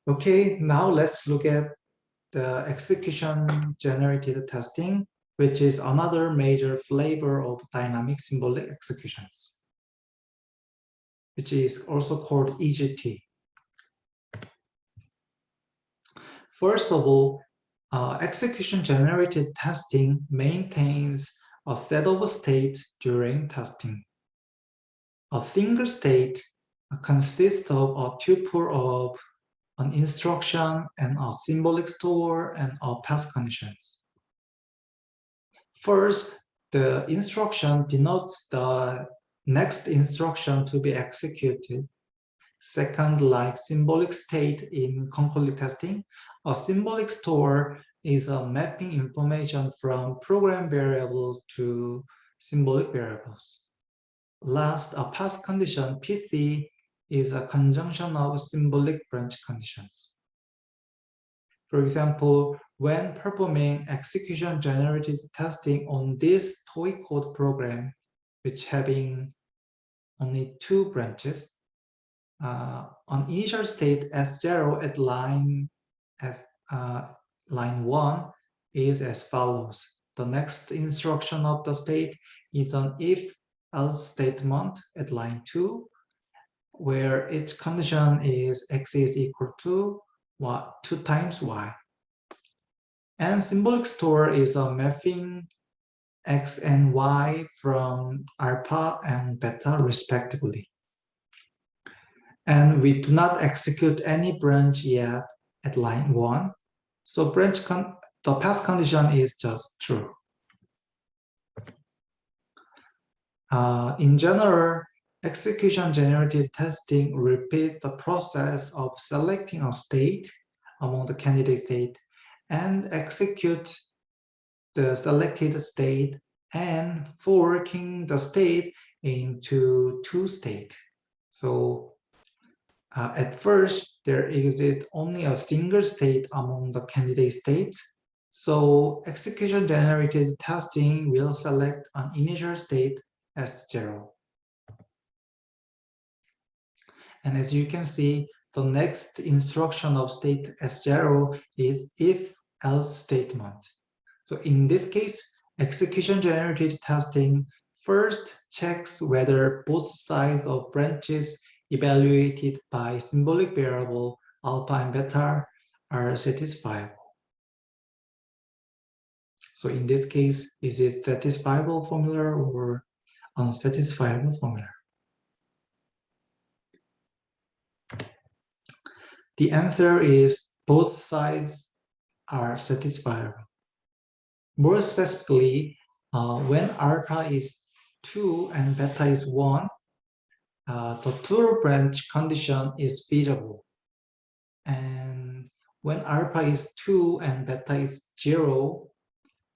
Okay, now let's look at the execution-generated testing, which is another major flavor of dynamic symbolic executions, which is also called EGT. First of all, execution-generated testing maintains a set of states during testing. A single state consists of a tuple of an instruction and a symbolic store and a pass conditions. First, the instruction denotes the next instruction to be executed. Second, like symbolic state in concurrent testing, a symbolic store is a mapping information from program variable to symbolic variables. Last, a pass condition, PC, is a conjunction of symbolic branch conditions. For example, when performing execution-generated testing on this toy code program, which having only 2 branches, an initial state S0 at line 1 is as follows. The next instruction of the state is an if-else statement at line 2, where each condition is x is equal to 2 times y. And symbolic store is a mapping x and y from alpha and beta respectively. And we do not execute any branch yet at line 1. So the pass condition is just true. In general, execution-generated testing repeats the process of selecting a state among the candidate state and execute the selected state and forking the state into 2 states. So at first, there exists only a single state among the candidate states. So execution-generated testing will select an initial state S0. And as you can see, the next instruction of state S0 is if-else statement. So in this case, execution-generated testing first checks whether both sides of branches evaluated by symbolic variable alpha and beta are satisfiable. So in this case, is it satisfiable formula or unsatisfiable formula? The answer is both sides are satisfiable. More specifically, when alpha is 2 and beta is 1, the 2 branch condition is feasible. And when alpha is 2 and beta is 0,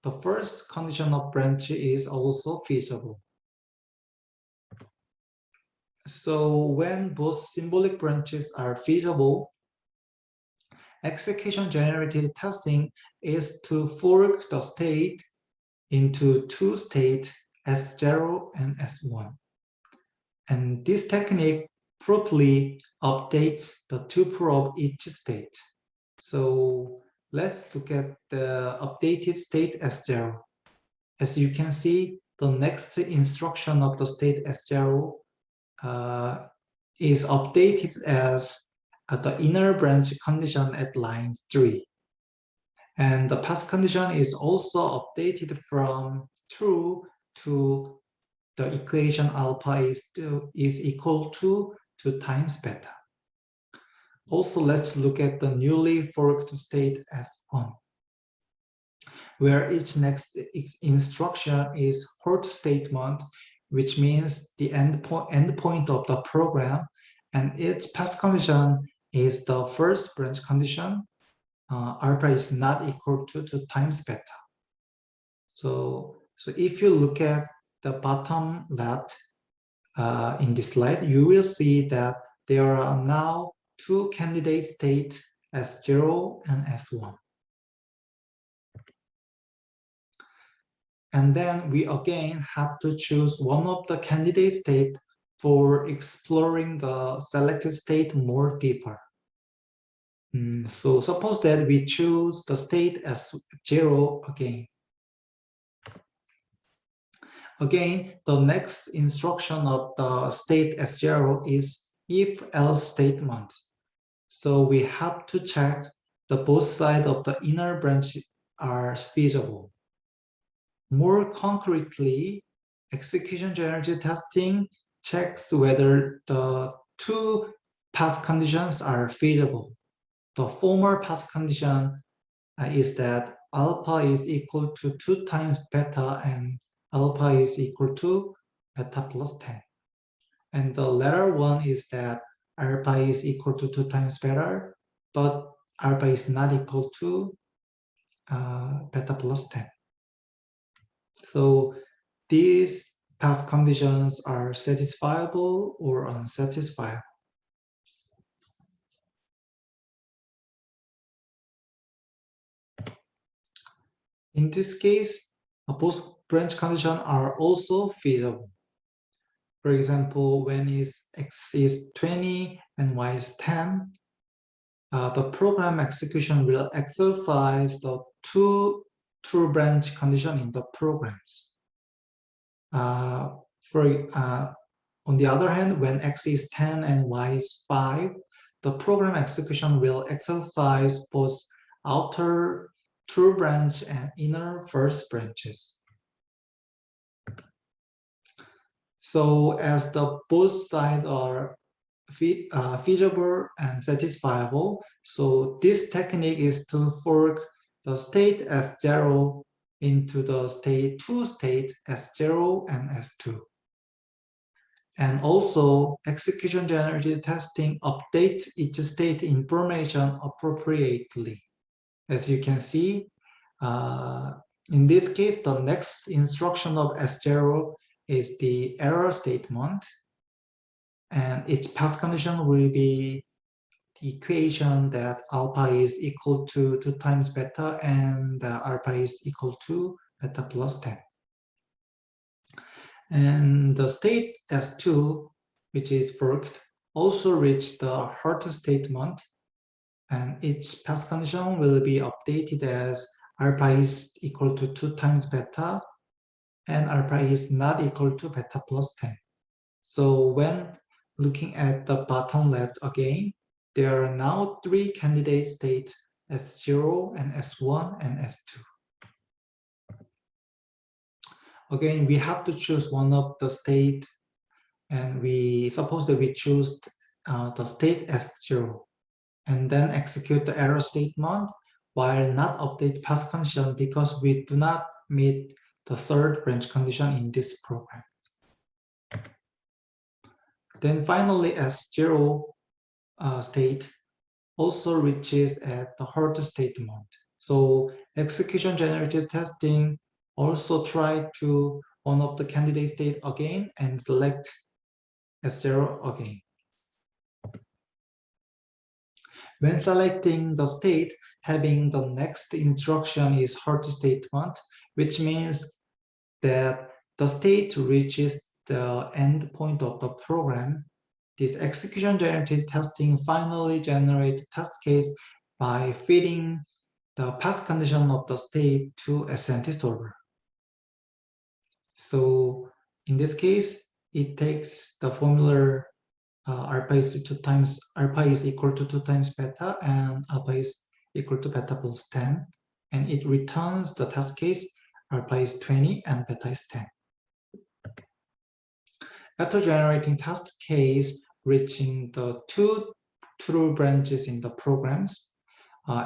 the first condition of branch is also feasible. So when both symbolic branches are feasible, execution-generated testing is to fork the state into 2 states, S0 and S1. And this technique properly updates the tuple of each state. So let's look at the updated state S0. As you can see, the next instruction of the state S0 is updated as the inner branch condition at line 3. And the pass condition is also updated from true to the equation alpha is equal to 2 times beta. Also, let's look at the newly forked state S1, where each next instruction is halt statement, which means the end point of the program, and its pass condition is the first branch condition. Alpha is not equal to 2 times beta. So if you look at the bottom left in this slide, you will see that there are now 2 candidate states, S0 and S1. And then we again have to choose one of the candidate states for exploring the selected state more deeper. So suppose that we choose the state as 0 again. Again, the next instruction of the state as 0 is if-else statement. So we have to check the both sides of the inner branch are feasible. More concretely, execution generative testing checks whether the two pass conditions are feasible. The former pass condition is that alpha is equal to 2 times beta and alpha is equal to beta plus 10. And the latter one is that alpha is equal to 2 times beta, but alpha is not equal to beta plus 10. So these path conditions are satisfiable or unsatisfiable. In this case, both branch conditions are also feasible. For example, when x is 20 and y is 10, the program execution will exercise the two true branch condition in the programs. On the other hand, when x is 10 and y is 5, the program execution will exercise both outer true branch and inner first branches. So as the both sides are feasible and satisfiable, so this technique is to fork the state as 0 into the two state as 0 and as 2. And also, execution generative testing updates each state information appropriately. As you can see, in this case, the next instruction of S0 is the error statement, and its pass condition will be the equation that alpha is equal to 2 times beta and alpha is equal to beta plus 10. And the state S2, which is forked, also reached the halt statement, and its pass condition will be updated as alpha is equal to 2 times beta and alpha is not equal to beta plus 10. So when looking at the bottom left again, there are now 3 candidate states, S0 and S1 and S2. Again, we have to choose one of the state, and we suppose that we choose the state S0 and then execute the error statement while not update pass condition because we do not meet the third branch condition in this program. Then finally, S0 state also reaches at the halt statement. So execution generative testing also try to one of the candidate state again and select S0 again. When selecting the state, having the next instruction is halt statement, which means that the state reaches the end point of the program. This execution generative testing finally generates test case by feeding the pass condition of the state to SMT solver. So in this case, it takes the formula alpha is equal to 2 times beta and alpha is equal to beta plus 10, and it returns the test case alpha is 20 and beta is 10. After generating test case reaching the two true branches in the programs,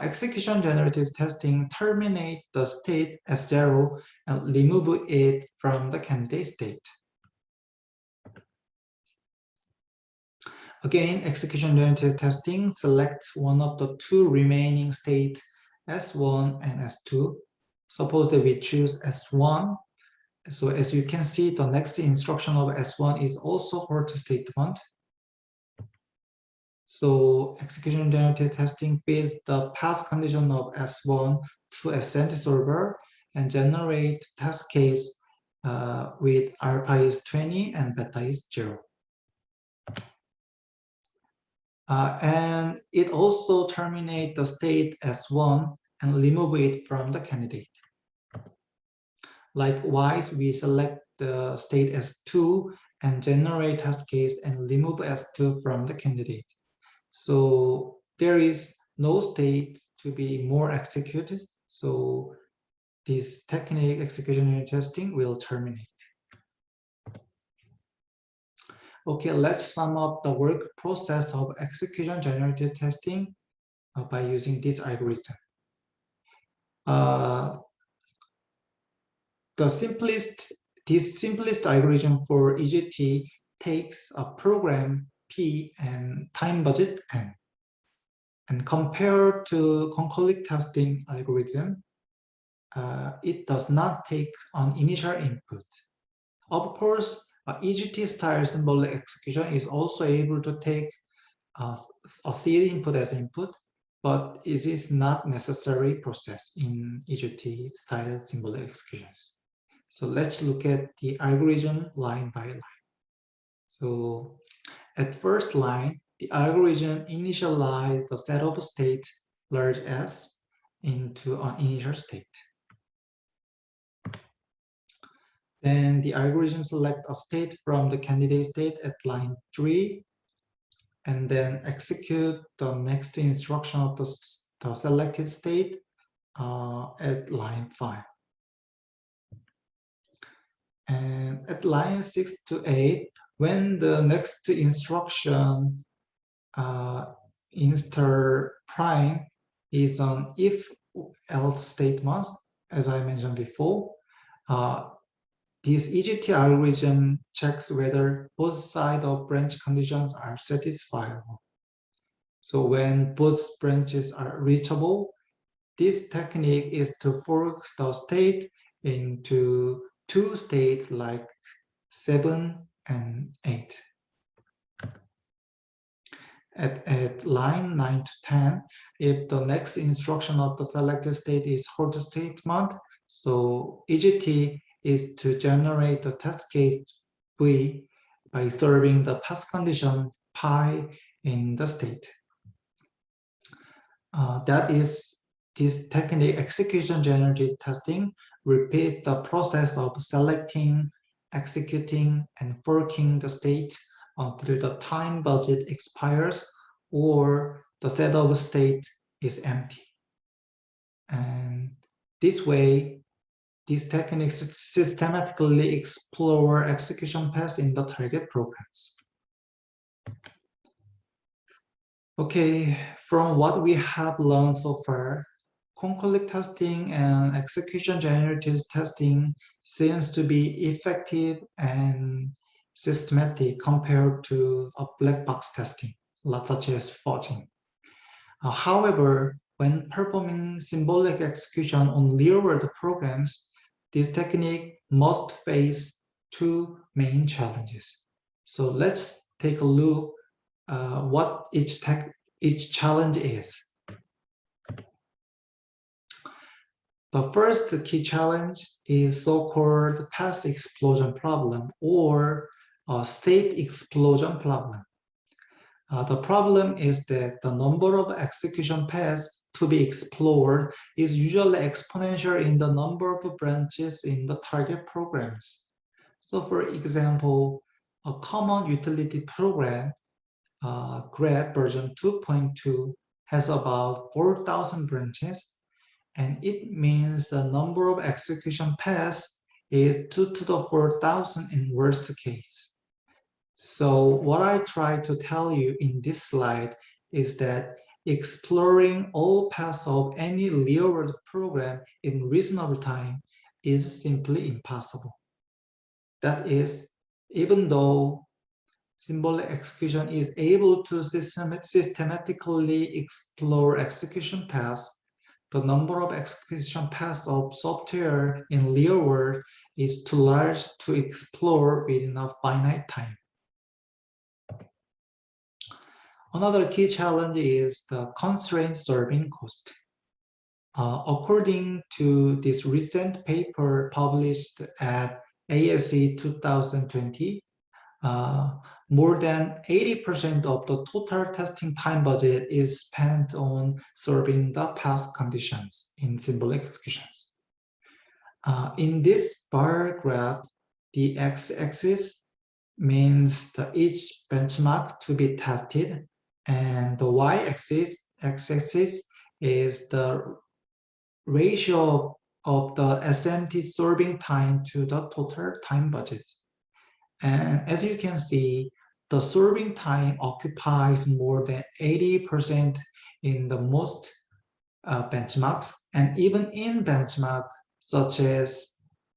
execution generative testing terminate the state as 0 and remove it from the candidate state. Again, execution generative testing selects one of the two remaining states, S1 and S2. Suppose that we choose S1. So as you can see, the next instruction of S1 is also halt statement. So execution generative testing feeds the pass condition of S1 to SMT solver and generate test case with alpha is 20 and beta is 0. And it also terminates the state as 1 and remove it from the candidate. Likewise, we select the state as 2 and generate test case and remove S2 from the candidate. So there is no state to be more executed. So this technique execution testing will terminate. Okay, let's sum up the work process of execution generative testing by using this algorithm. This simplest algorithm for EGT takes a program P and time budget N. And compared to concurrent testing algorithm, it does not take an initial input. Of course, EGT-style symbolic execution is also able to take a seed input as input, but it is not necessary process in EGT-style symbolic executions. So let's look at the algorithm line by line. So at first line, the algorithm initializes the set of state large S into an initial state. Then the algorithm select a state from the candidate state at line 3 and then execute the next instruction of the selected state at line 5. And at line 6 to 8, when the next instruction inster prime is on if else statement, as I mentioned before, this EGT algorithm checks whether both sides of branch conditions are satisfiable. So when both branches are reachable, this technique is to fork the state into two states like 7 and 8. At line 9 to 10, if the next instruction of the selected state is hold statement, so EGT is to generate the test case V by serving the pass condition pi in the state. That is, this technique execution generative testing repeats the process of selecting, executing, and forking the state until the time budget expires or the set of state is empty. And this way, these techniques systematically explore execution paths in the target programs. Okay, from what we have learned so far, concurrent testing and execution generative testing seems to be effective and systematic compared to a black box testing, such as fudging. However, when performing symbolic execution on real-world programs, this technique must face two main challenges. So let's take a look what each challenge is. The first key challenge is so-called path explosion problem or state explosion problem. The problem is that the number of execution paths to be explored is usually exponential in the number of branches in the target programs. So for example, a common utility program, grep version 2.2, has about 4,000 branches, and it means the number of execution paths is 2 to the 4,000 in worst case. So what I try to tell you in this slide is that exploring all paths of any real-world program in reasonable time is simply impossible. That is, even though symbolic execution is able to systematically explore execution paths, the number of execution paths of software in real world is too large to explore within a finite time. Another key challenge is the constraint serving cost. According to this recent paper published at ASE 2020, more than 80% of the total testing time budget is spent on solving the past conditions in symbolic executions. In this bar graph, the x-axis means each benchmark to be tested, and the y-axis is the ratio of the SMT solving time to the total time budget. And as you can see, the solving time occupies more than 80% in the most benchmarks, and even in benchmark such as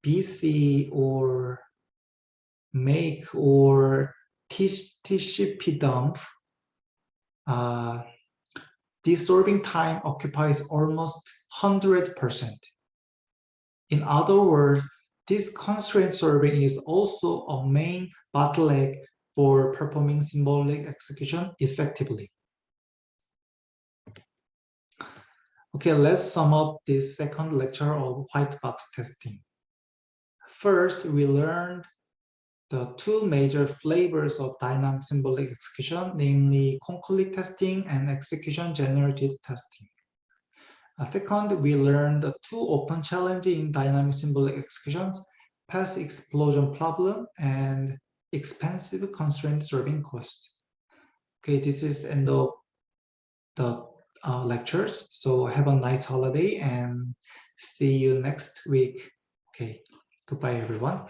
BC or Make or TCP dump, this solving time occupies almost 100%. In other words, this constraint solving is also a main bottleneck for performing symbolic execution effectively. Okay, let's sum up this second lecture of white box testing. First, we learned the two major flavors of dynamic symbolic execution, namely concurrent testing and execution generative testing. Second, we learned the two open challenges in dynamic symbolic executions, path explosion problem and expensive constraint solving cost. Okay, this is the end of the lectures. So have a nice holiday and see you next week. Okay, goodbye everyone.